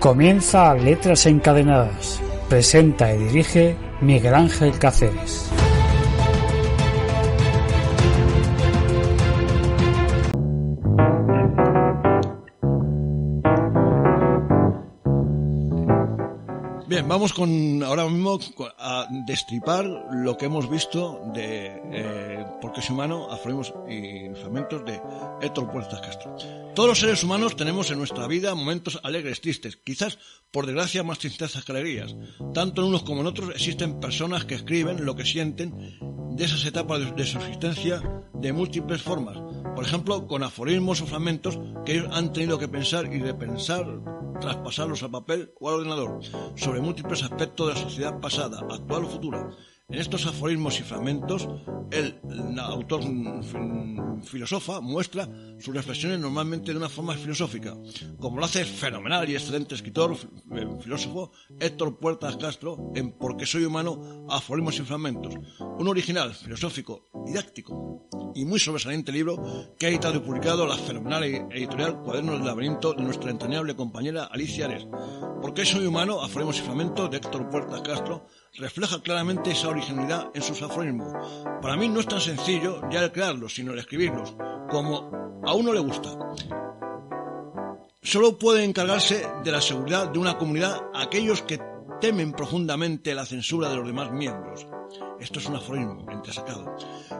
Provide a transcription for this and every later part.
Comienza Letras Encadenadas. Presenta y dirige Miguel Ángel Cáceres. Bien, vamos ahora mismo a destripar lo que hemos visto de Porque soy humano, aforismos y fragmentos de Héctor Puertas Castro. Todos los seres humanos tenemos en nuestra vida momentos alegres, tristes, quizás por desgracia más tristezas que alegrías. Tanto en unos como en otros existen personas que escriben lo que sienten de esas etapas de su existencia de múltiples formas. Por ejemplo, con aforismos o fragmentos que ellos han tenido que pensar y repensar, traspasarlos al papel o al ordenador, sobre múltiples aspectos de la sociedad pasada, actual o futura. En estos aforismos y fragmentos, el autor filósofa muestra sus reflexiones normalmente de una forma filosófica, como lo hace el fenomenal y excelente escritor, filósofo Héctor Puertas Castro en Porque soy humano, aforismos y fragmentos, un original, filosófico, didáctico y muy sobresaliente libro que ha editado y publicado la fenomenal editorial Cuadernos del Laberinto de nuestra entrañable compañera Alicia Ares. Porque soy humano, aforismos y fragmentos de Héctor Puertas Castro refleja claramente esa originalidad en sus aforismos. Para mí no es tan sencillo ya el crearlos, sino el escribirlos, como a uno le gusta. Solo puede encargarse de la seguridad de una comunidad aquellos que temen profundamente la censura de los demás miembros. Esto es un aforismo entresacado.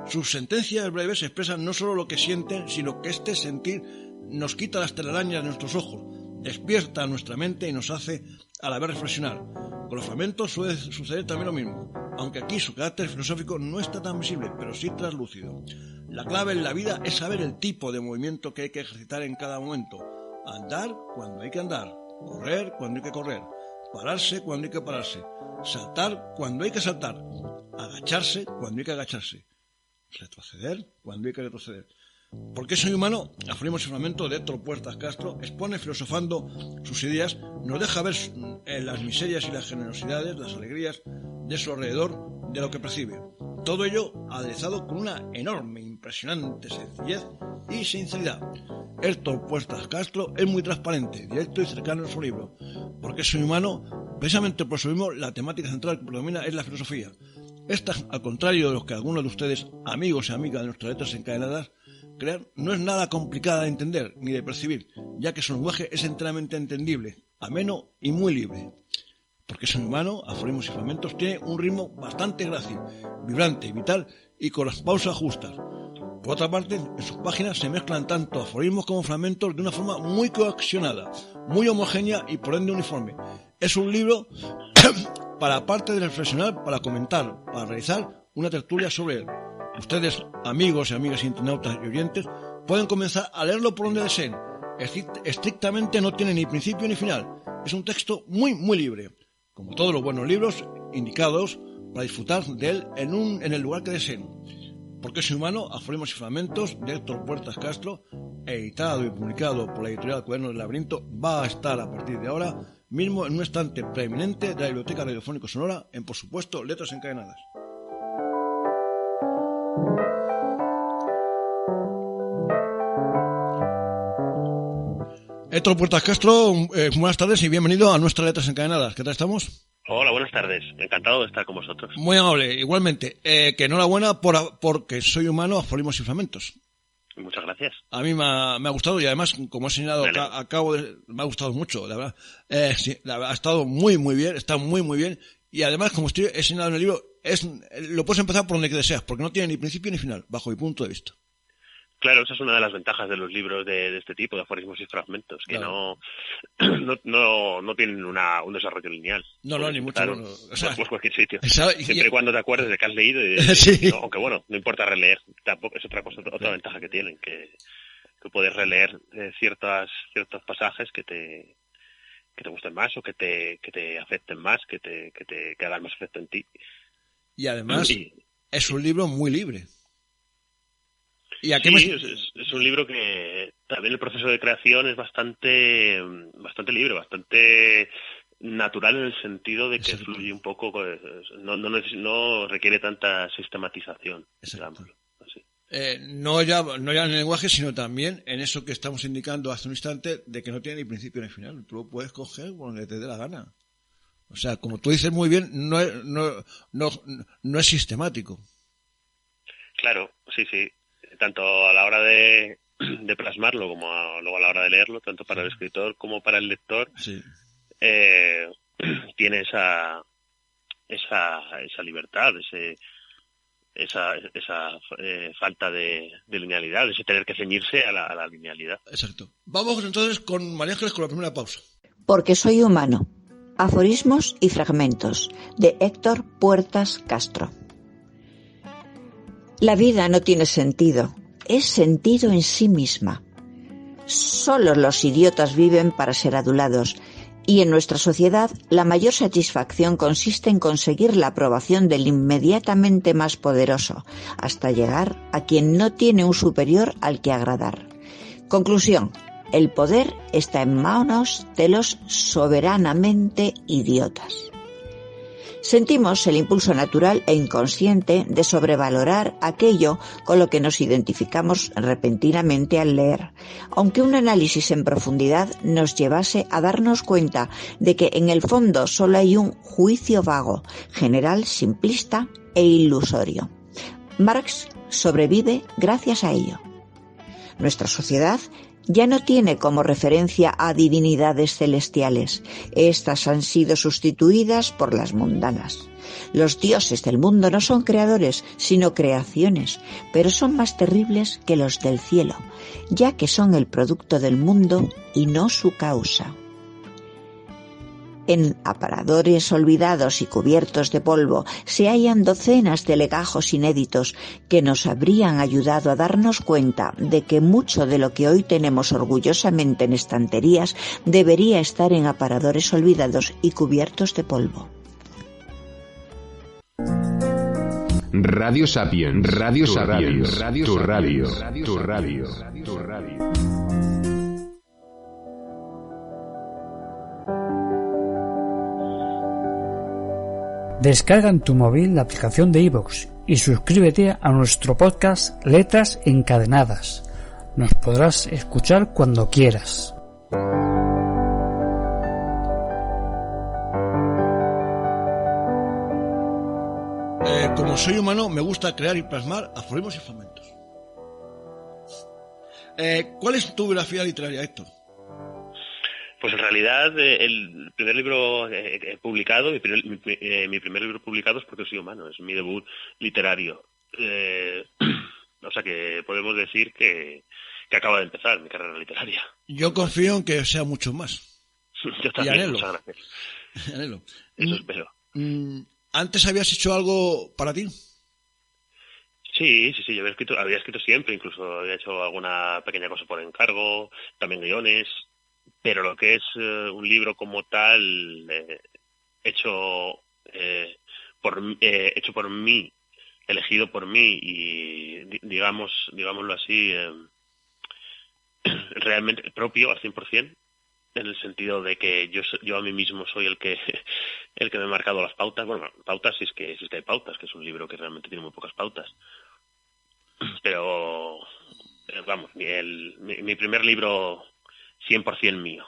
Sus sentencias breves expresan no solo lo que sienten, sino que este sentir nos quita las telarañas de nuestros ojos, despierta nuestra mente y nos hace a la vez reflexionar. Con los fragmentos suele suceder también lo mismo, aunque aquí su carácter filosófico no está tan visible, pero sí traslúcido. La clave en la vida es saber el tipo de movimiento que hay que ejercitar en cada momento. Andar cuando hay que andar, correr cuando hay que correr, pararse cuando hay que pararse, saltar cuando hay que saltar, agacharse cuando hay que agacharse, retroceder cuando hay que retroceder. Porque soy humano, aforismos y fragmentos de Héctor Puertas Castro expone filosofando sus ideas, nos deja ver las miserias y las generosidades, las alegrías de su alrededor, de lo que percibe. Todo ello aderezado con una enorme, impresionante sencillez y sinceridad. Héctor Puertas Castro es muy transparente, directo y cercano en su libro. Porque soy humano, precisamente por eso mismo, la temática central que predomina es la filosofía. Esta, al contrario de los que algunos de ustedes, amigos y amigas de nuestras letras encadenadas, crean, no es nada complicada de entender ni de percibir, ya que su lenguaje es enteramente entendible, ameno y muy libre. Porque soy humano, aforismos y fragmentos, tiene un ritmo bastante grácil, vibrante, vital y con las pausas justas. Por otra parte, en sus páginas se mezclan tanto aforismos como fragmentos de una forma muy coaccionada, muy homogénea y por ende uniforme. Es un libro para, aparte de reflexionar, para comentar, para realizar una tertulia sobre él. Ustedes, amigos y amigas internautas y oyentes, pueden comenzar a leerlo por donde deseen. Estrictamente no tiene ni principio ni final. Es un texto muy, muy libre. Como todos los buenos libros, indicados para disfrutar de él en el lugar que deseen. Porque soy humano, aforismos y fragmentos de Héctor Puertas Castro, editado y publicado por la editorial Cuadernos del Laberinto, va a estar a partir de ahora mismo en un estante preeminente de la Biblioteca Radiofónica Sonora en, por supuesto, Letras Encadenadas. Héctor Puertas Castro, buenas tardes y bienvenido a nuestras Letras Encadenadas. ¿Qué tal estamos? Hola, buenas tardes. Encantado de estar con vosotros. Muy amable. Igualmente, que enhorabuena porque soy humano, aforismos y fragmentos. Muchas gracias. A mí me ha gustado y además, como he señalado me ha gustado mucho, la verdad. Sí, ha estado muy, muy bien, está muy, muy bien. Y además, como he señalado en el libro, lo puedes empezar por donde deseas, porque no tiene ni principio ni final, bajo mi punto de vista. Claro, esa es una de las ventajas de los libros de este tipo, de aforismos y fragmentos, que claro. no tienen un desarrollo lineal. No, ni mucho. No. O sea, pues cualquier sitio. Siempre y cuando te acuerdes de que has leído. Sí. Aunque bueno, no importa releer. Tampoco es otra ventaja que tienen, que puedes releer ciertos pasajes que te gusten más o que te afecten más, que hagan más efecto en ti. Y además es un libro muy libre. ¿Y es un libro que también el proceso de creación es bastante libre, bastante natural en el sentido de que fluye un poco, no requiere tanta sistematización, digamos, así. No ya en el lenguaje, sino también en eso que estamos indicando hace un instante, de que no tiene ni principio ni final. Tú lo puedes coger por donde te dé la gana. O sea, como tú dices muy bien, no es sistemático. Claro, sí. Tanto a la hora de plasmarlo como luego a la hora de leerlo, tanto para el escritor como para el lector, sí. Tiene esa libertad, esa falta de linealidad, ese tener que ceñirse a la linealidad. Exacto. Vamos entonces con María Ángeles con la primera pausa. Porque soy humano. Aforismos y fragmentos, de Héctor Puertas Castro. La vida no tiene sentido, es sentido en sí misma. Solo los idiotas viven para ser adulados, y en nuestra sociedad la mayor satisfacción consiste en conseguir la aprobación del inmediatamente más poderoso, hasta llegar a quien no tiene un superior al que agradar. Conclusión: el poder está en manos de los soberanamente idiotas. Sentimos el impulso natural e inconsciente de sobrevalorar aquello con lo que nos identificamos repentinamente al leer, aunque un análisis en profundidad nos llevase a darnos cuenta de que en el fondo solo hay un juicio vago, general, simplista e ilusorio. Marx sobrevive gracias a ello. Nuestra sociedad ya no tiene como referencia a divinidades celestiales. Estas han sido sustituidas por las mundanas. Los dioses del mundo no son creadores, sino creaciones, pero son más terribles que los del cielo, ya que son el producto del mundo y no su causa. En aparadores olvidados y cubiertos de polvo se hallan docenas de legajos inéditos que nos habrían ayudado a darnos cuenta de que mucho de lo que hoy tenemos orgullosamente en estanterías debería estar en aparadores olvidados y cubiertos de polvo. Radio Sapiens, Radio Sapiens, tu radio. Descarga en tu móvil la aplicación de iVoox y suscríbete a nuestro podcast Letras Encadenadas. Nos podrás escuchar cuando quieras. Como soy humano, me gusta crear y plasmar aforismos y fragmentos. ¿Cuál es tu biografía literaria, Héctor? Pues en realidad el primer libro publicado, mi primer libro publicado es Porque soy humano, es mi debut literario. O sea que podemos decir que acaba de empezar mi carrera literaria. Yo confío en que sea mucho más. Yo también, y anhelo. muchas gracias. Anhelo. Eso espero. ¿Antes habías hecho algo para ti? Sí, yo había escrito siempre, incluso había hecho alguna pequeña cosa por encargo, también guiones. Pero lo que es un libro como tal, hecho por mí, elegido por mí y digámoslo así, realmente propio al 100%, en el sentido de que yo a mí mismo soy el que me he marcado las pautas. Bueno, pautas si es que hay pautas, que es un libro que realmente tiene muy pocas pautas. Pero vamos, mi primer libro 100% mío.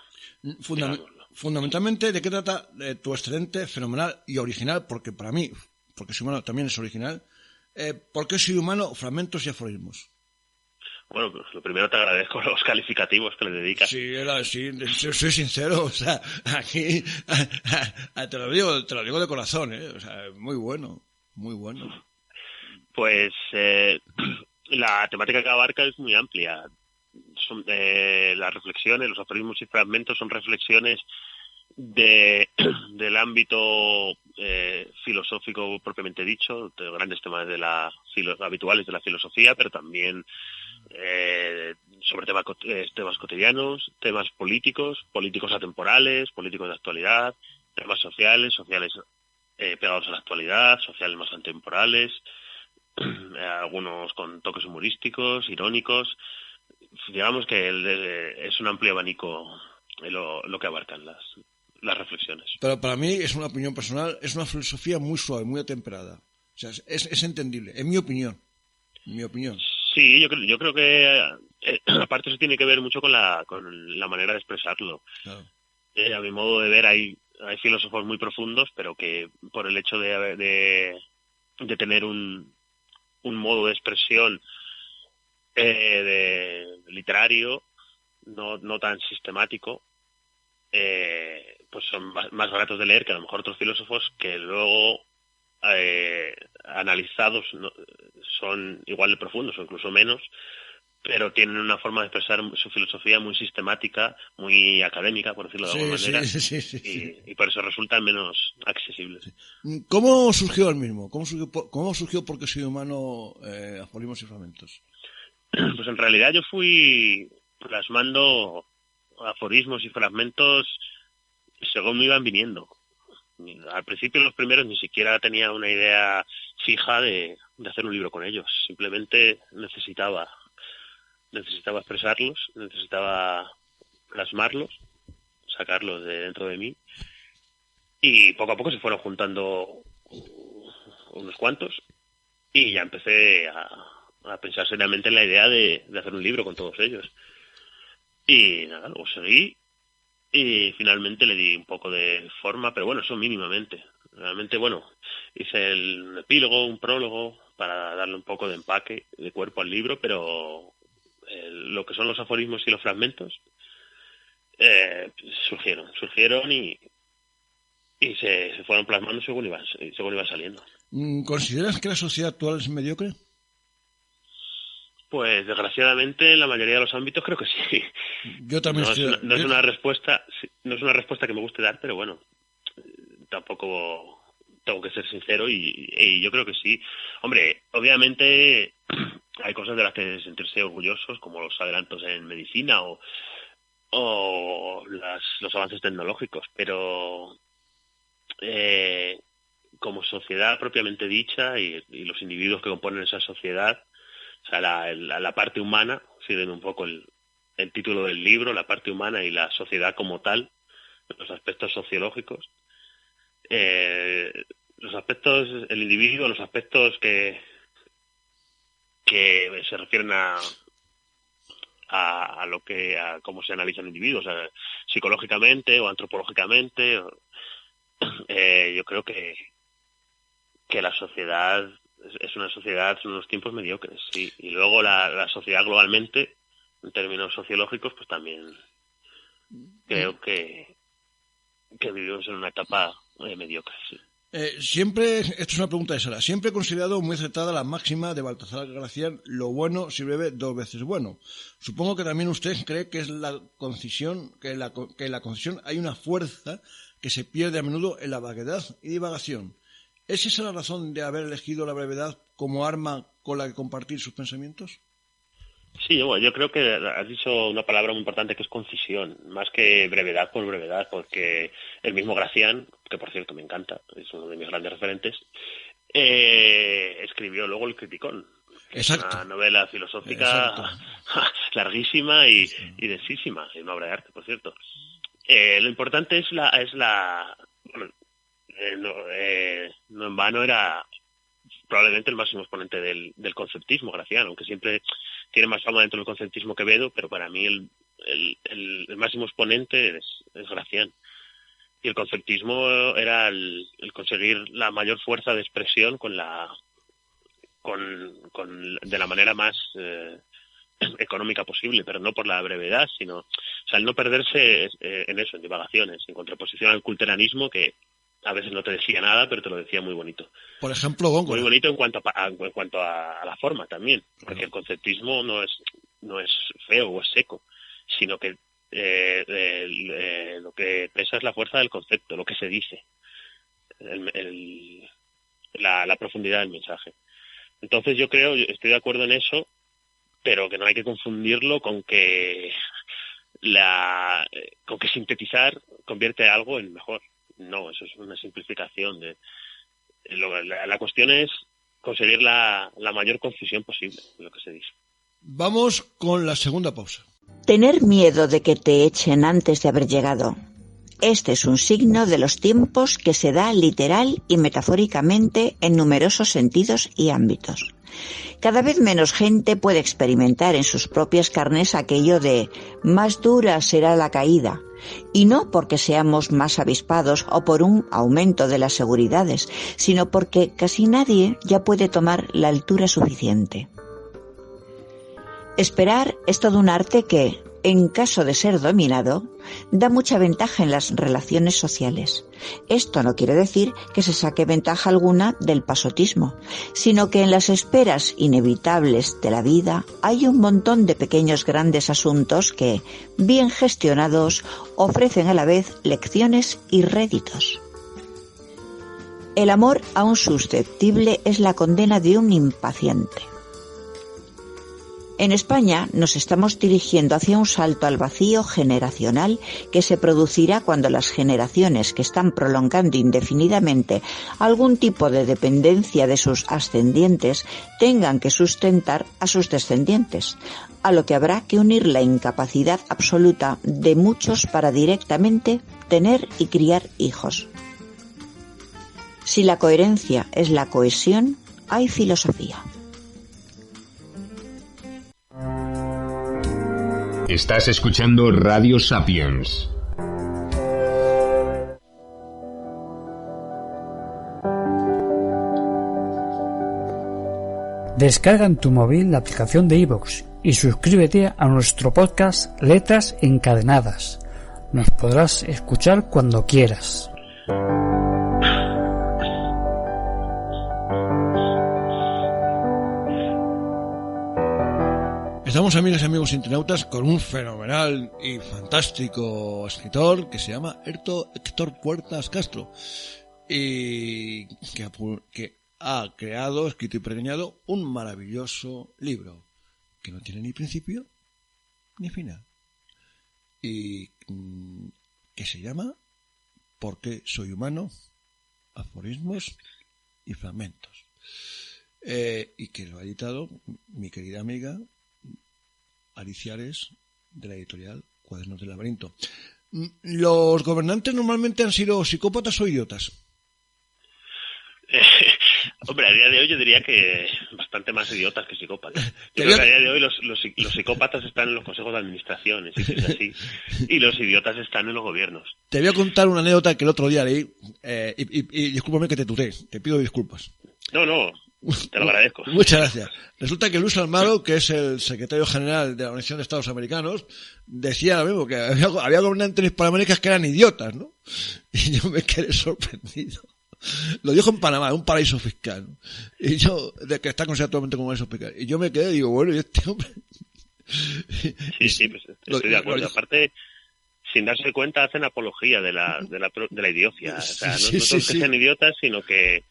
Fundamentalmente, ¿de qué trata tu excelente, fenomenal y original? Porque para mí, Porque soy humano también es original. ¿Por qué soy humano? Fragmentos y aforismos. Bueno, pues lo primero te agradezco los calificativos que le dedicas. Sí, soy sincero, o sea, aquí te lo digo de corazón, o sea, muy bueno. Pues la temática que abarca es muy amplia. Son las reflexiones, los aforismos y fragmentos son reflexiones del ámbito filosófico propiamente dicho, de grandes temas habituales de la filosofía, pero también sobre temas cotidianos, temas políticos atemporales, políticos de actualidad, temas sociales pegados a la actualidad, sociales más atemporales, algunos con toques humorísticos, irónicos. Digamos que es un amplio abanico lo que abarcan las reflexiones. Pero para mí es una opinión personal, es una filosofía muy suave, muy atemperada. O sea, es entendible, en mi opinión. Sí, yo creo que aparte eso tiene que ver mucho con la manera de expresarlo. Claro. A mi modo de ver hay filósofos muy profundos, pero que por el hecho de tener un modo de expresión literario no tan sistemático, pues son más baratos de leer que a lo mejor otros filósofos que luego analizados son igual de profundos o incluso menos, pero tienen una forma de expresar su filosofía muy sistemática, muy académica, por decirlo de alguna manera, sí. Y por eso resultan menos accesibles. Sí. ¿Cómo surgió el mismo? ¿Cómo surgió Porque soy humano, aforismos y fragmentos? Pues en realidad yo fui plasmando aforismos y fragmentos según me iban viniendo. Al principio los primeros ni siquiera tenía una idea fija de hacer un libro con ellos. Simplemente necesitaba expresarlos, necesitaba plasmarlos, sacarlos de dentro de mí, y poco a poco se fueron juntando unos cuantos y ya empecé a pensar seriamente en la idea de hacer un libro con todos ellos. Y nada, luego seguí y finalmente le di un poco de forma, pero bueno, eso mínimamente. Realmente, bueno, hice un epílogo, un prólogo, para darle un poco de empaque, de cuerpo al libro, pero lo que son los aforismos y los fragmentos surgieron y se fueron plasmando según iban saliendo. ¿Consideras que la sociedad actual es mediocre? Pues desgraciadamente en la mayoría de los ámbitos creo que sí. Yo también no es una respuesta que me guste dar, pero bueno, tampoco tengo que ser sincero y yo creo que sí. Hombre, obviamente hay cosas de las que sentirse orgullosos, como los adelantos en medicina o los avances tecnológicos, pero como sociedad propiamente dicha y los individuos que componen esa sociedad, o sea, la parte humana, siguen un poco el título del libro, la parte humana y la sociedad como tal, los aspectos sociológicos, los aspectos, el individuo, los aspectos que se refieren a cómo se analizan individuos, psicológicamente o antropológicamente. Yo creo que la sociedad es una sociedad, son unos tiempos mediocres, sí. Y luego la sociedad globalmente, en términos sociológicos, pues también creo que vivimos en una etapa mediocre, sí. Siempre, esto es una pregunta de Sara, siempre he considerado muy acertada la máxima de Baltasar Gracián: lo bueno, si breve, 2 veces bueno. Supongo que también usted cree que es la concisión, que en la concisión hay una fuerza que se pierde a menudo en la vaguedad y divagación. ¿Es esa la razón de haber elegido la brevedad como arma con la que compartir sus pensamientos? Sí, yo creo que has dicho una palabra muy importante, que es concisión, más que brevedad por brevedad, porque el mismo Gracián, que por cierto me encanta, es uno de mis grandes referentes, escribió luego El Criticón, que Exacto. es una novela filosófica larguísima y densísima, y una obra de arte, por cierto. Lo importante es no en vano era probablemente el máximo exponente del conceptismo, Gracián, aunque siempre tiene más fama dentro del conceptismo que Quevedo, pero para mí el máximo exponente es Gracián. Y el conceptismo era el conseguir la mayor fuerza de expresión de la manera más económica posible, pero no por la brevedad, sino, o sea, el no perderse en eso, en divagaciones, en contraposición al culteranismo, que a veces no te decía nada, pero te lo decía muy bonito. Por ejemplo, Góngora. Muy bonito en cuanto a la forma también, porque el conceptismo no es feo o es seco, sino que lo que pesa es la fuerza del concepto, lo que se dice, la profundidad del mensaje. Entonces estoy de acuerdo en eso, pero que no hay que confundirlo con que sintetizar convierte algo en mejor. No, eso es una simplificación. La cuestión es conseguir la mayor concisión posible de lo que se dice. Vamos con la segunda pausa. Tener miedo de que te echen antes de haber llegado. Este es un signo de los tiempos que se da literal y metafóricamente en numerosos sentidos y ámbitos. Cada vez menos gente puede experimentar en sus propias carnes aquello de más dura será la caída, y no porque seamos más avispados o por un aumento de las seguridades, sino porque casi nadie ya puede tomar la altura suficiente. Esperar es todo un arte que, en caso de ser dominado, da mucha ventaja en las relaciones sociales. Esto no quiere decir que se saque ventaja alguna del pasotismo, sino que en las esperas inevitables de la vida hay un montón de pequeños grandes asuntos que, bien gestionados, ofrecen a la vez lecciones y réditos. El amor a un susceptible es la condena de un impaciente. En España nos estamos dirigiendo hacia un salto al vacío generacional que se producirá cuando las generaciones que están prolongando indefinidamente algún tipo de dependencia de sus ascendientes tengan que sustentar a sus descendientes, a lo que habrá que unir la incapacidad absoluta de muchos para directamente tener y criar hijos. Si la coherencia es la cohesión, hay filosofía. Estás escuchando Radio Sapiens. Descarga en tu móvil la aplicación de iVoox y suscríbete a nuestro podcast Letras Encadenadas. Nos podrás escuchar cuando quieras. Estamos, amigas y amigos internautas, con un fenomenal y fantástico escritor que se llama Héctor Puertas Castro y que ha creado, escrito y preñado un maravilloso libro que no tiene ni principio ni final y que se llama ¿Por qué soy humano? Aforismos y fragmentos, y que lo ha editado mi querida amiga Alicia Ares, de la editorial Cuadernos del Laberinto. ¿Los gobernantes normalmente han sido psicópatas o idiotas? Hombre, a día de hoy yo diría que bastante más idiotas que psicópatas. Yo creo que a día de hoy los psicópatas están en los consejos de administración, y si es así, y los idiotas están en los gobiernos. Te voy a contar una anécdota que el otro día leí, y discúlpame que te tuteé, te pido disculpas. No, te lo agradezco. Muchas gracias. Resulta que Luis Almagro, que es el secretario general de la Organización de Estados Americanos, decía lo mismo, que había gobernantes hispanoamericanos que eran idiotas, ¿no? Y yo me quedé sorprendido. Lo dijo en Panamá, un paraíso fiscal, ¿no? Y yo, de que está considerado actualmente como paraíso fiscal. Y yo me quedé y digo, bueno, ¿y este hombre? Sí, pues estoy de acuerdo. Aparte, sin darse cuenta, hacen apología de la idiocia. O sea, no son que sean idiotas, sino que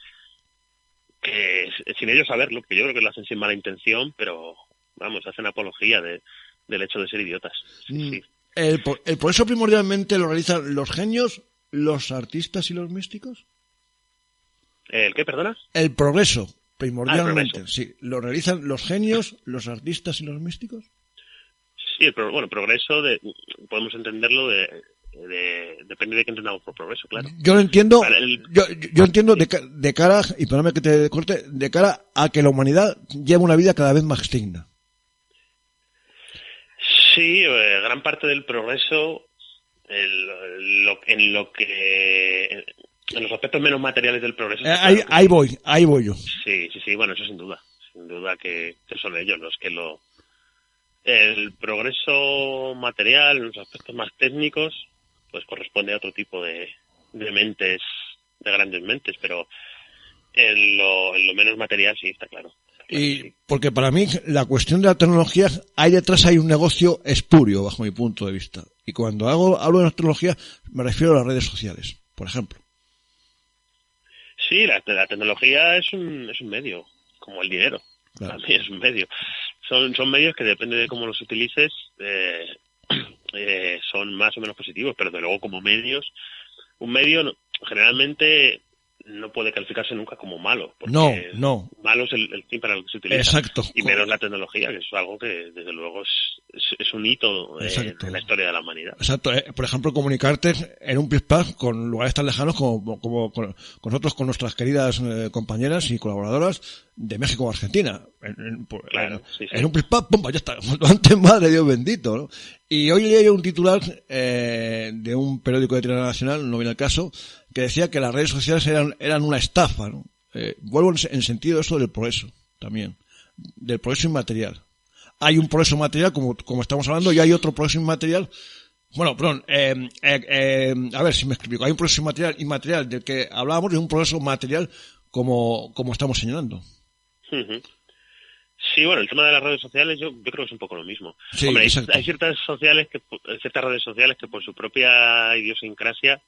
sin ellos saberlo, que yo creo que lo hacen sin mala intención, pero vamos, hacen apología del hecho de ser idiotas. Sí. ¿El progreso primordialmente lo realizan los genios, los artistas y los místicos? ¿El qué, perdona? El progreso, primordialmente, el progreso. Sí. ¿Lo realizan los genios, los artistas y los místicos? Sí, progreso podemos entenderlo depende de qué entendamos por progreso, claro. Yo lo entiendo, yo entiendo de cara, y perdóname que te corte, de cara a que la humanidad lleve una vida cada vez más digna. Sí, gran parte del progreso en los aspectos menos materiales del progreso. Ahí voy yo. Sí, bueno, eso sin duda que son ellos los que el progreso material en los aspectos más técnicos pues corresponde a otro tipo de mentes, de grandes mentes, pero en lo menos material sí, está claro. Y porque para mí la cuestión de la tecnología, hay un negocio espurio bajo mi punto de vista. Y cuando hablo de la tecnología me refiero a las redes sociales, por ejemplo. Sí, la tecnología es un medio, como el dinero. Claro. También es un medio. Son medios que depende de cómo los utilices, son más o menos positivos, pero de luego como medios, un medio generalmente no puede calificarse nunca como malo. Porque no. malo es el fin para el que se utiliza. Exacto. Y menos la tecnología, que es algo que, desde luego, es un hito en la historia de la humanidad. Exacto. Por ejemplo, comunicarte en un plic-plac con lugares tan lejanos como con nosotros, con nuestras queridas compañeras y colaboradoras de México o Argentina. En un plic-plac, ¡pum! Ya está. Antes, madre Dios bendito, ¿no? Y hoy leí un titular de un periódico de tirada nacional, no viene al caso, que decía que las redes sociales eran una estafa, ¿no? Vuelvo en sentido eso del progreso, también. Del progreso inmaterial. Hay un progreso material, como estamos hablando, y hay otro progreso inmaterial. Bueno, perdón, a ver si me explico. Hay un progreso inmaterial del que hablábamos, y un progreso material como estamos señalando. Uh-huh. Sí, bueno, el tema de las redes sociales yo creo que es un poco lo mismo. Sí, hombre, hay ciertas redes sociales que por su propia idiosincrasia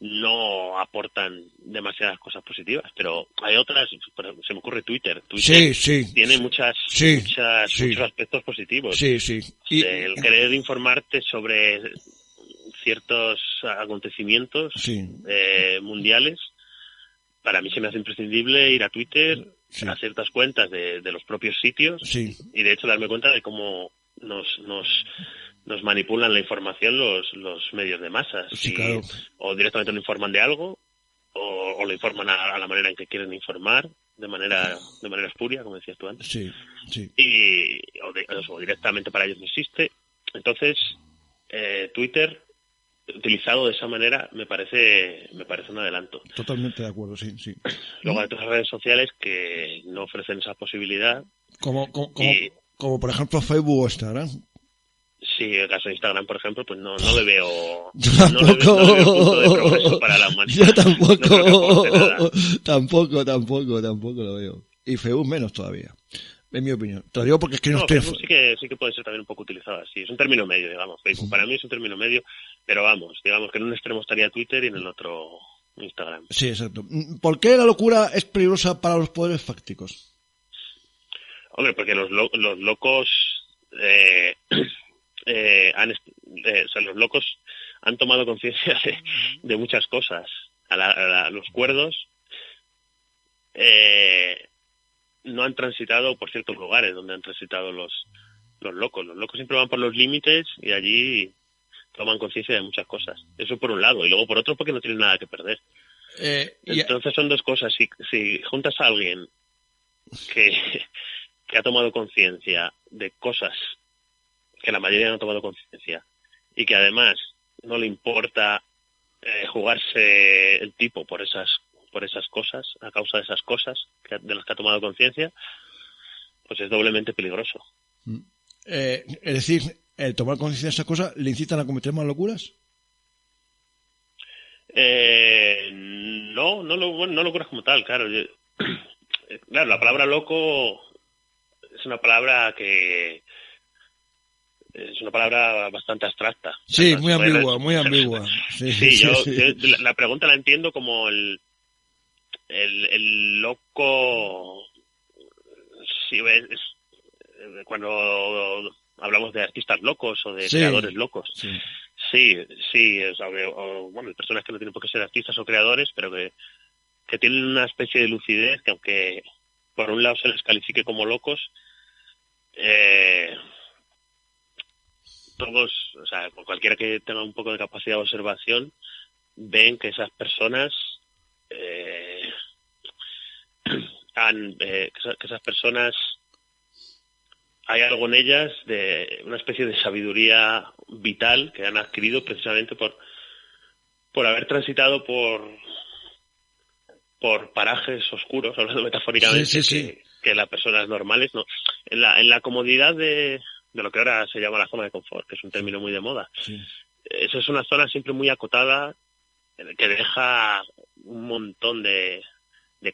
no aportan demasiadas cosas positivas, pero hay otras, se me ocurre Twitter. Tiene muchos aspectos positivos. Sí. El querer informarte sobre ciertos acontecimientos mundiales, para mí se me hace imprescindible ir a Twitter, a ciertas cuentas de los propios sitios, y de hecho darme cuenta de cómo nos manipulan la información los medios de masas. Claro. O directamente lo informan de algo, o lo informan a la manera en que quieren informar, de manera espuria, como decías tú antes. O directamente para ellos no existe. Entonces, Twitter, utilizado de esa manera, me parece un adelanto. Totalmente de acuerdo, sí. Luego hay otras redes sociales que no ofrecen esa posibilidad. Como por ejemplo Facebook o Instagram. Sí, el caso de Instagram, por ejemplo, pues no le veo... Yo tampoco. No le veo punto de progreso para la humanidad. Yo tampoco. No Tampoco lo veo. Y Facebook menos todavía, en mi opinión. Te lo digo porque es que no estoy... Facebook sí que puede ser también un poco utilizado así. Es un término medio, digamos. Facebook para mí es un término medio, pero digamos que en un extremo estaría Twitter y en el otro Instagram. Sí, exacto. ¿Por qué la locura es peligrosa para los poderes fácticos? Hombre, porque los locos... los locos han tomado conciencia de muchas cosas. Los cuerdos no han transitado por ciertos lugares donde han transitado los locos. Los locos siempre van por los límites y allí toman conciencia de muchas cosas. Eso por un lado. Y luego por otro porque no tienen nada que perder. Entonces son dos cosas. Si juntas a alguien que ha tomado conciencia de cosas que la mayoría no ha tomado conciencia y que además no le importa jugarse el tipo por esas cosas, a causa de esas cosas de las que ha tomado conciencia, pues es doblemente peligroso. Es decir, el tomar conciencia de esas cosas le incitan a cometer más locuras. No locuras como tal, claro. Claro, la palabra loco es una palabra que es una palabra bastante abstracta. Sí, muy ambigua. La pregunta la entiendo como el loco. Sí, cuando hablamos de artistas locos o de creadores locos. Sí, bueno, personas que no tienen por qué ser artistas o creadores, pero que tienen una especie de lucidez que, aunque por un lado se les califique como locos, todos, o sea, cualquiera que tenga un poco de capacidad de observación, ven que esas personas que esas personas hay algo en ellas de una especie de sabiduría vital que han adquirido precisamente por haber transitado por parajes oscuros, hablando metafóricamente, que las personas normales no. En la comodidad de lo que ahora se llama la zona de confort, que es un término muy de moda. Eso es una zona siempre muy acotada, que deja un montón de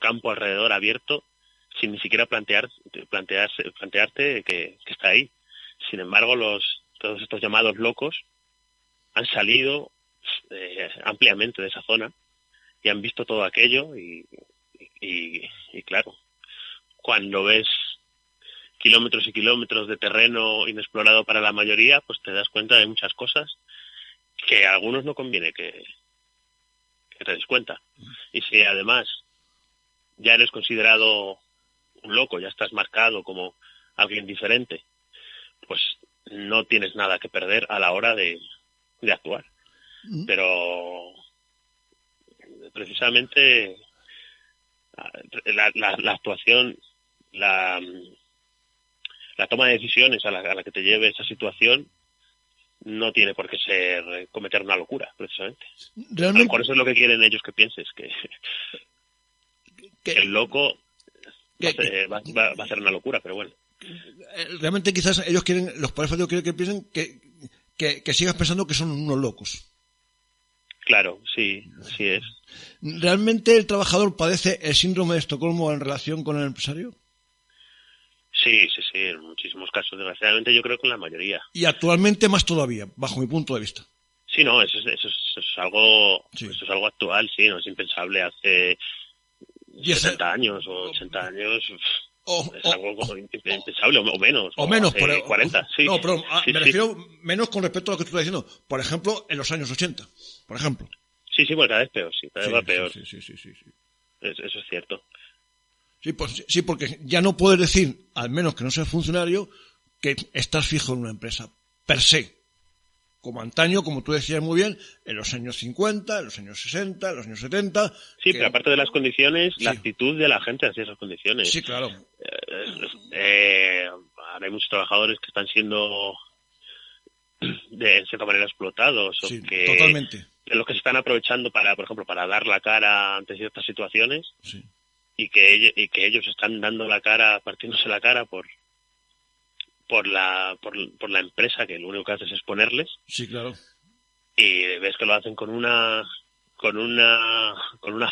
campo alrededor abierto, sin ni siquiera plantearte que está ahí. Sin embargo, todos estos llamados locos han salido ampliamente de esa zona y han visto todo aquello y claro, cuando ves kilómetros y kilómetros de terreno inexplorado para la mayoría, pues te das cuenta de muchas cosas que a algunos no conviene que que te des cuenta. Y si además ya eres considerado un loco, ya estás marcado como alguien diferente, pues no tienes nada que perder a la hora de actuar. Pero precisamente la actuación, la toma de decisiones a la que te lleve esa situación no tiene por qué ser cometer una locura, precisamente. Realmente, a lo mejor eso es lo que quieren ellos que pienses, que el loco va a hacer una locura, pero bueno. Realmente quizás ellos quieren, los padres quieren que piensen que sigas pensando que son unos locos. Claro, sí, así es. ¿Realmente el trabajador padece el síndrome de Estocolmo en relación con el empresario? Sí, en muchísimos casos, desgraciadamente yo creo que en la mayoría. Y actualmente más todavía, bajo mi punto de vista. Sí, no, eso es algo, Sí. eso es algo actual, sí, no es impensable hace 70 años o 80 años. Es algo impensable, o menos. O menos, hace 40, sí. No, pero sí, me refiero menos con respecto a lo que tú estás diciendo. Por ejemplo, en los años 80, por ejemplo. Sí, pues cada vez peor, sí, cada vez va peor. Sí. Eso es cierto. Sí, pues, sí, porque ya no puedes decir, al menos que no seas funcionario, que estás fijo en una empresa, per se. Como antaño, como tú decías muy bien, en los años 50, en los años 60, en los años 70... Sí, pero aparte de las condiciones, Sí. La actitud de la gente hacia esas condiciones. Sí, claro. Ahora hay muchos trabajadores que están siendo de cierta manera explotados, Sí, o que totalmente. de los que se están aprovechando para, por ejemplo, para dar la cara ante ciertas situaciones, Sí. y que ellos están dando la cara, partiéndose la cara por la empresa, que lo único que hace es exponerles. Sí, claro. Y ves que lo hacen con una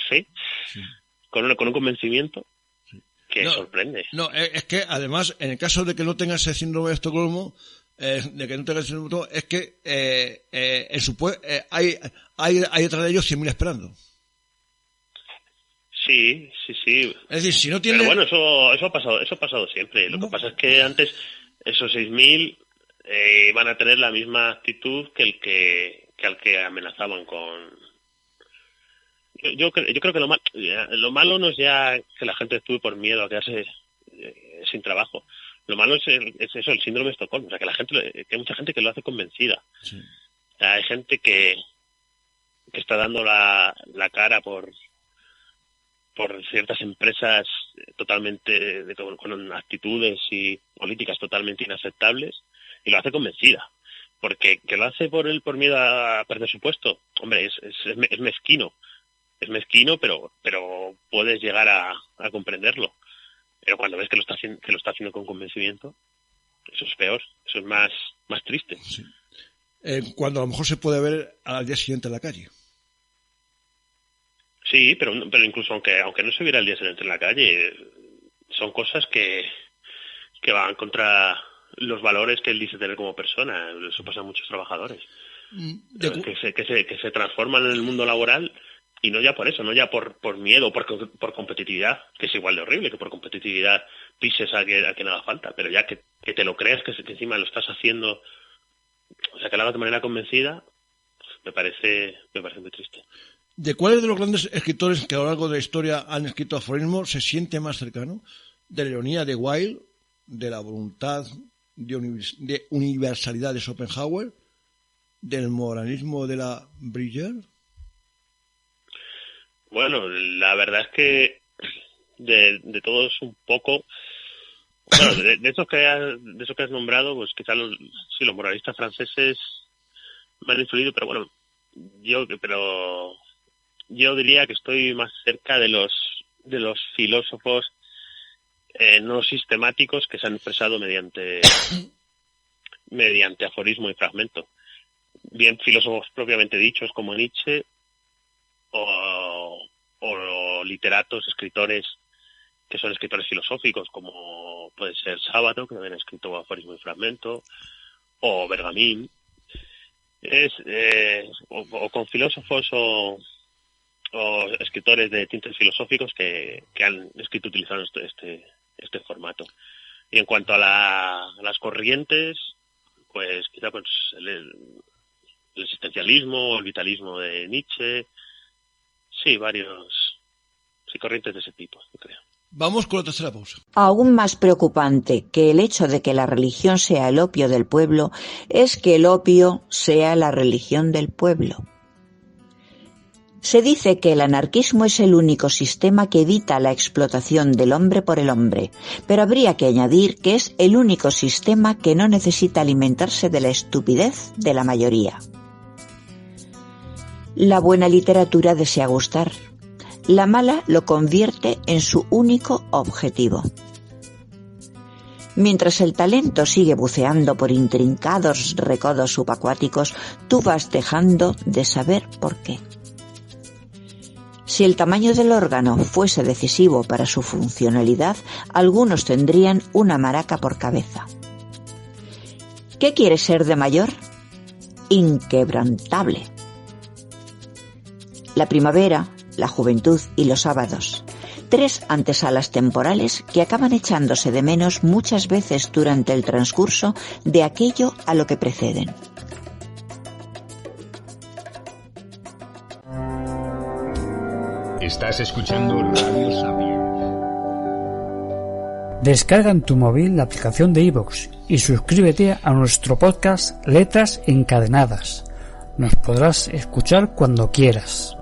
fe, Sí. con un convencimiento que No, sorprende. No, es que además, en el caso de que no tengas ese síndrome de Estocolmo, es que en su hay detrás de ellos 100.000 esperando. Sí. Es decir, si no tiene... Pero bueno, eso ha pasado siempre. Lo que pasa es que antes esos 6.000 van a tener la misma actitud que al que amenazaban con... Yo creo que lo malo no es ya que la gente actúe por miedo a quedarse sin trabajo. Lo malo es eso, el síndrome de Estocolmo. O sea, que hay mucha gente que lo hace convencida. Sí. O sea, hay gente que está dando la cara por ciertas empresas totalmente con actitudes y políticas totalmente inaceptables, y lo hace convencida. Porque que lo hace por miedo a perder su puesto, hombre, es mezquino. Es mezquino, pero puedes llegar a comprenderlo. Pero cuando ves que lo está haciendo con convencimiento, eso es peor, eso es más triste. Sí. Cuando a lo mejor se puede ver al día siguiente en la calle. Sí, pero incluso aunque no se viera el día siguiente en la calle, son cosas que van contra los valores que él dice tener como persona. Eso pasa a muchos trabajadores. Que se transforman en el mundo laboral, y no ya por eso, no ya por miedo o por competitividad, que es igual de horrible que por competitividad pises a quien haga falta, pero ya que te lo creas, que encima lo estás haciendo, o sea, que lo hagas de manera convencida, me parece muy triste. ¿De cuáles de los grandes escritores que a lo largo de la historia han escrito aforismos se siente más cercano? ¿De la ironía de Wilde, de la voluntad de universalidad de Schopenhauer, del moralismo de la Bridger? Bueno, la verdad es que de todos un poco. Bueno, de eso que has nombrado, pues quizás los moralistas franceses me han influido, pero bueno, yo diría que estoy más cerca de los filósofos no sistemáticos que se han expresado mediante aforismo y fragmento. Bien filósofos propiamente dichos como Nietzsche, o literatos, escritores que son escritores filosóficos, como puede ser Sábato, que también ha escrito aforismo y fragmento, o Bergamín. O con filósofos o escritores de tintes filosóficos que han escrito utilizando este formato. Y en cuanto a las corrientes, pues quizá el existencialismo o el vitalismo de Nietzsche, Sí, varios, sí, corrientes de ese tipo, yo creo. Vamos con la tercera pausa. Aún más preocupante que el hecho de que la religión sea el opio del pueblo es que el opio sea la religión del pueblo. Se dice que el anarquismo es el único sistema que evita la explotación del hombre por el hombre, pero habría que añadir que es el único sistema que no necesita alimentarse de la estupidez de la mayoría. La buena literatura desea gustar. La mala lo convierte en su único objetivo. Mientras el talento sigue buceando por intrincados recodos subacuáticos, tú vas dejando de saber por qué. Si el tamaño del órgano fuese decisivo para su funcionalidad, algunos tendrían una maraca por cabeza. ¿Qué quieres ser de mayor? Inquebrantable. La primavera, la juventud y los sábados. 3 antesalas temporales que acaban echándose de menos muchas veces durante el transcurso de aquello a lo que preceden. Estás escuchando Radio Sapiens. Descarga en tu móvil la aplicación de iVoox y suscríbete a nuestro podcast Letras Encadenadas. Nos podrás escuchar cuando quieras.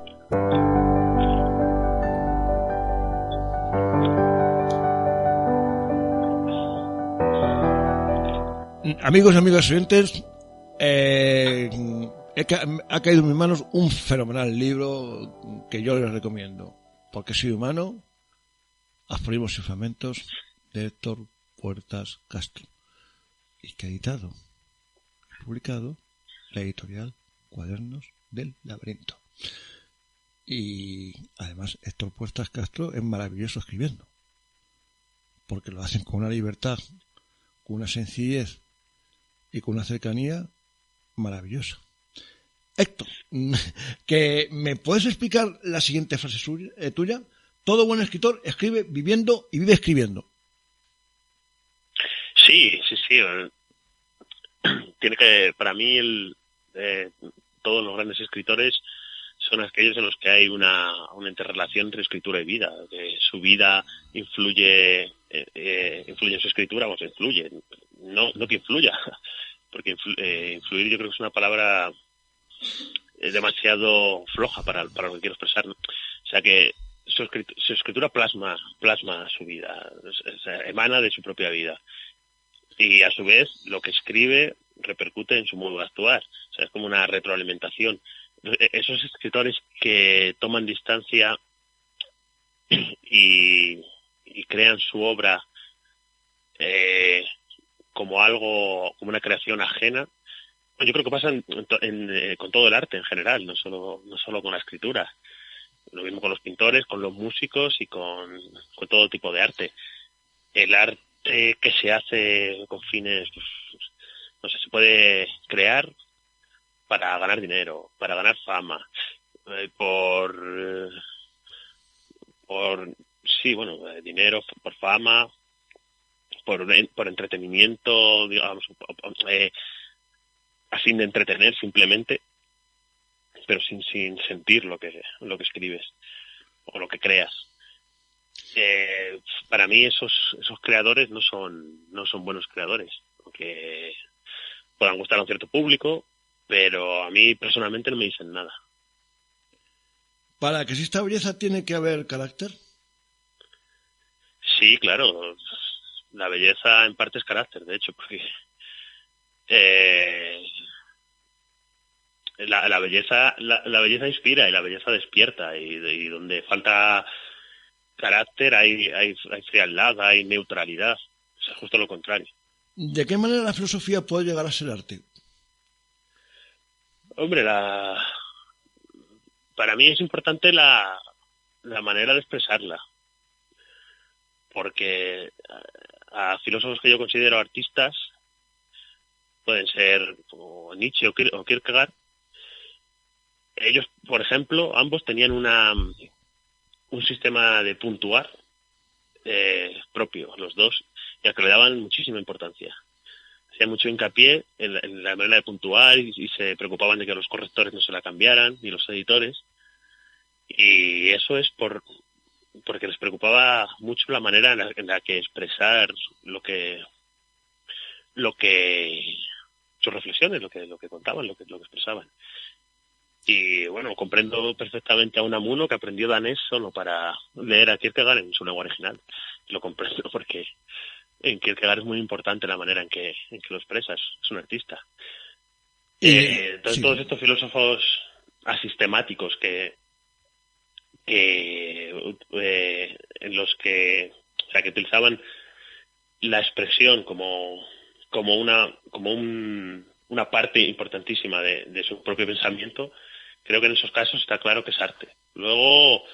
Amigos y amigas oyentes, ha caído en mis manos un fenomenal libro que yo les recomiendo. Porque soy humano, aforismos y fragmentos, de Héctor Puertas Castro, y que ha editado, publicado, la editorial Cuadernos del Laberinto. Y además Héctor Puertas Castro es maravilloso escribiendo, porque lo hacen con una libertad, con una sencillez y con una cercanía maravillosa. Héctor, que ¿me puedes explicar la siguiente frase tuya? Todo buen escritor escribe viviendo y vive escribiendo. Sí. Tiene que, para mí, todos los grandes escritores son aquellos en los que hay una interrelación entre escritura y vida, que su vida influye en su escritura, o se influye, no que influya, porque influir yo creo que es una palabra demasiado floja para lo que quiero expresar, ¿no? O sea que su escritura plasma su vida, emana de su propia vida, y a su vez lo que escribe repercute en su modo de actuar, o sea, es como una retroalimentación. Esos escritores que toman distancia y crean su obra como una creación ajena, yo creo que pasa con todo el arte en general, no solo con la escritura. Lo mismo con los pintores, con los músicos y con todo tipo de arte. El arte que se hace con fines, pues, no sé, se puede crear para ganar dinero, para ganar fama, dinero, por fama, por entretenimiento, digamos, a fin de entretener simplemente, pero sin sentir lo que escribes o lo que creas. Para mí esos creadores no son buenos creadores, aunque puedan gustar a un cierto público, pero a mí personalmente no me dicen nada. ¿Para que exista belleza tiene que haber carácter? Sí, claro. La belleza en parte es carácter, de hecho, porque la belleza inspira y la belleza despierta, y donde falta carácter hay frialdad, hay neutralidad. O sea, justo lo contrario. ¿De qué manera la filosofía puede llegar a ser arte? Hombre, para mí es importante la manera de expresarla, porque a filósofos que yo considero artistas pueden ser como Nietzsche o Kierkegaard. Ellos, por ejemplo, ambos tenían un sistema de puntuar propio, los dos, y al que le daban muchísima importancia. Hacían mucho hincapié en la manera de puntuar y se preocupaban de que los correctores no se la cambiaran, ni los editores. Y eso es porque les preocupaba mucho la manera en la que expresar lo que sus reflexiones, lo que contaban, lo que expresaban. Y bueno, comprendo perfectamente a Unamuno que aprendió danés solo para leer a Kierkegaard en su lengua original. Lo comprendo porque en Kierkegaard es muy importante la manera en que lo expresas. Es un artista. Entonces sí. Todos estos filósofos asistemáticos en los que utilizaban la expresión como una parte importantísima de su propio pensamiento, creo que en esos casos está claro que es arte. Luego,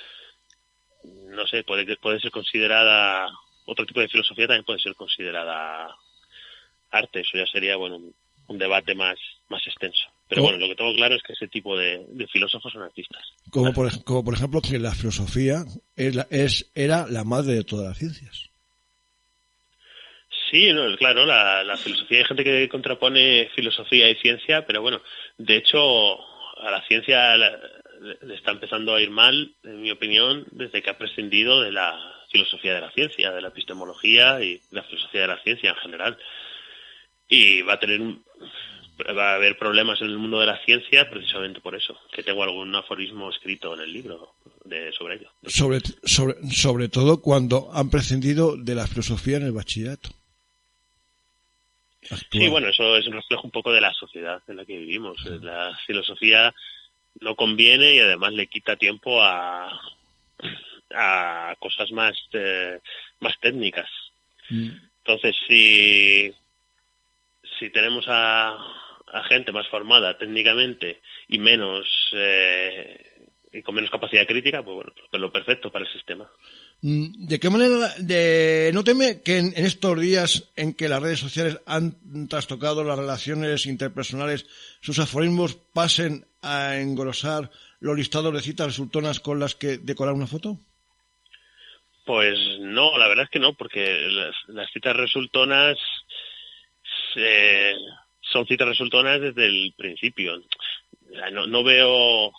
no sé, puede ser considerada, otro tipo de filosofía también puede ser considerada arte. Eso ya sería, bueno, un debate más extenso. Pero bueno, lo que tengo claro es que ese tipo de filósofos son artistas. Como por ejemplo que la filosofía era la madre de todas las ciencias. Sí, no, claro, la filosofía, hay gente que contrapone filosofía y ciencia, pero bueno, de hecho a la ciencia le está empezando a ir mal, en mi opinión, desde que ha prescindido de la filosofía de la ciencia, de la epistemología y la filosofía de la ciencia en general. Y va a haber problemas en el mundo de la ciencia precisamente por eso, que tengo algún aforismo escrito en el libro sobre ello. Sobre todo cuando han prescindido de la filosofía en el bachillerato actual. Sí, bueno, eso es un reflejo un poco de la sociedad en la que vivimos. La filosofía no conviene y además le quita tiempo a cosas más técnicas. Entonces, si tenemos a gente más formada técnicamente y y con menos capacidad crítica, pues bueno, pues lo perfecto para el sistema. ¿De qué manera no teme que en estos días en que las redes sociales han trastocado las relaciones interpersonales, sus aforismos pasen a engrosar los listados de citas resultonas con las que decorar una foto? Pues no, la verdad es que no, porque las citas resultonas son citas resultonas desde el principio. No veo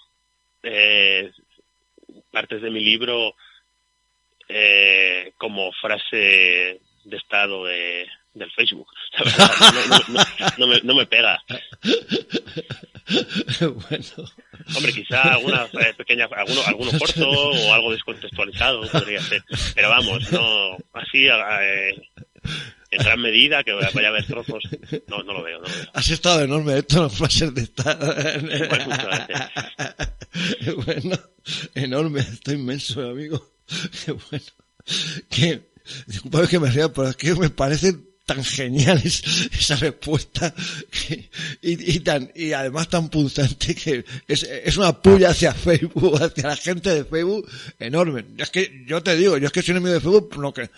partes de mi libro como frase de estado del Facebook. La verdad, no me pega. Bueno. Hombre, quizá alguna pequeña, alguno corto o algo descontextualizado podría ser. Pero vamos, no así en gran medida que vaya a haber trozos, no lo veo. Has estado enorme, esto no frases de estar. Bueno, enorme, estoy inmenso, amigo. Bueno, disculpad que me ría, pero es que me parece tan genial esa respuesta y además tan punzante que es una puya hacia Facebook, hacia la gente de Facebook enorme. Es que yo te digo, yo es que soy enemigo de Facebook, no que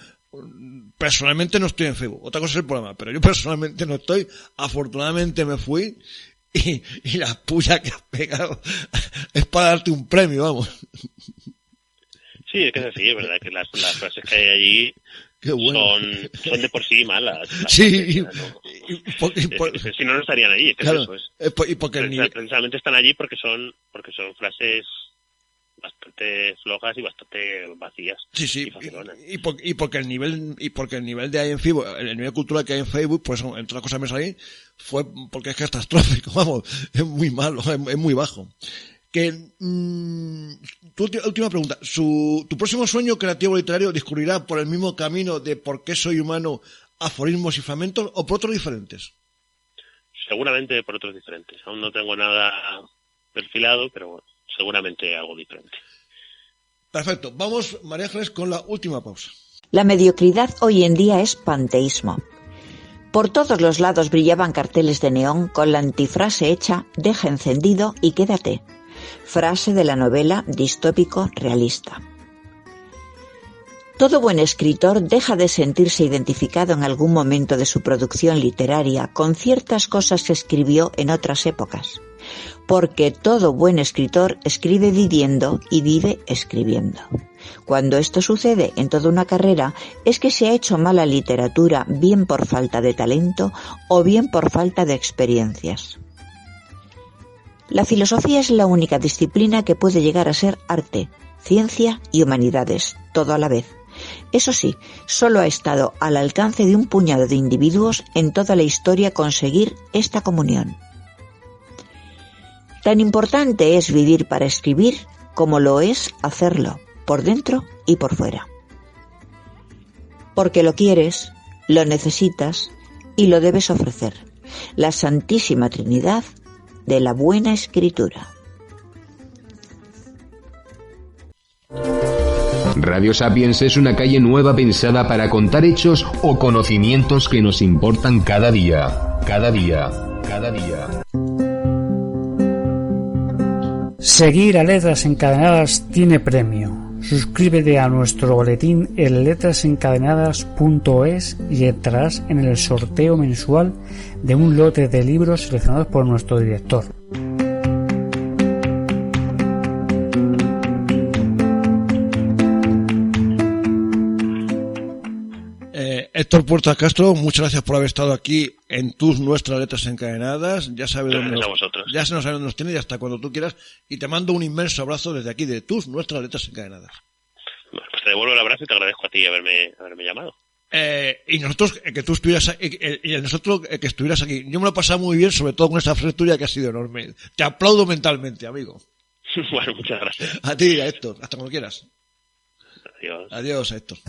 personalmente no estoy en Facebook, otra cosa es el problema, pero yo personalmente no estoy, afortunadamente me fui y la puya que has pegado es para darte un premio, vamos. Sí, es que es así, es verdad que las frases que hay allí son de por sí malas. Sí, si no estarían allí, es que claro, eso es. Y porque precisamente están allí porque son frases bastante flojas y bastante vacías. Sí, y porque el nivel de ahí en Facebook, el nivel cultural que hay en Facebook, pues entre otras cosas me salí, fue porque es catastrófico, vamos, es muy malo, es muy bajo. Que tu última pregunta, tu próximo sueño creativo literario discurrirá por el mismo camino de por qué soy humano, aforismos y fragmentos, o por otros diferentes? Seguramente por otros diferentes. Aún no tengo nada perfilado, pero bueno, seguramente algo diferente. Perfecto. Vamos, María Ángeles, con la última pausa. La mediocridad hoy en día es panteísmo. Por todos los lados brillaban carteles de neón con la antifrase hecha «Deja encendido y quédate». Frase de la novela distópico realista. Todo buen escritor deja de sentirse identificado en algún momento de su producción literaria con ciertas cosas que escribió en otras épocas, porque todo buen escritor escribe viviendo y vive escribiendo. Cuando esto sucede en toda una carrera es que se ha hecho mala literatura, bien por falta de talento o bien por falta de experiencias. La filosofía es la única disciplina que puede llegar a ser arte, ciencia y humanidades, todo a la vez. Eso sí, solo ha estado al alcance de un puñado de individuos en toda la historia conseguir esta comunión. Tan importante es vivir para escribir como lo es hacerlo, por dentro y por fuera. Porque lo quieres, lo necesitas y lo debes ofrecer. La Santísima Trinidad de la Buena Escritura. Radio Sapiens es una calle nueva pensada para contar hechos o conocimientos que nos importan cada día, cada día, cada día. Seguir a Letras Encadenadas tiene premio. Suscríbete a nuestro boletín en letrasencadenadas.es y entrarás en el sorteo mensual de un lote de libros seleccionados por nuestro director. Héctor Puertas Castro, muchas gracias por haber estado aquí en tus nuestras letras encadenadas. Ya sabes dónde ya se nos sabe dónde nos tienes y hasta cuando tú quieras. Y te mando un inmenso abrazo desde aquí de tus nuestras letras encadenadas. Bueno, pues te devuelvo el abrazo y te agradezco a ti haberme llamado. Y nosotros que tú estuvieras y nosotros que estuvieras aquí. Yo me lo he pasado muy bien, sobre todo con esa fractura que ha sido enorme. Te aplaudo mentalmente, amigo. Bueno, muchas gracias. A ti, a Héctor, hasta cuando quieras. Adiós. Adiós, Héctor.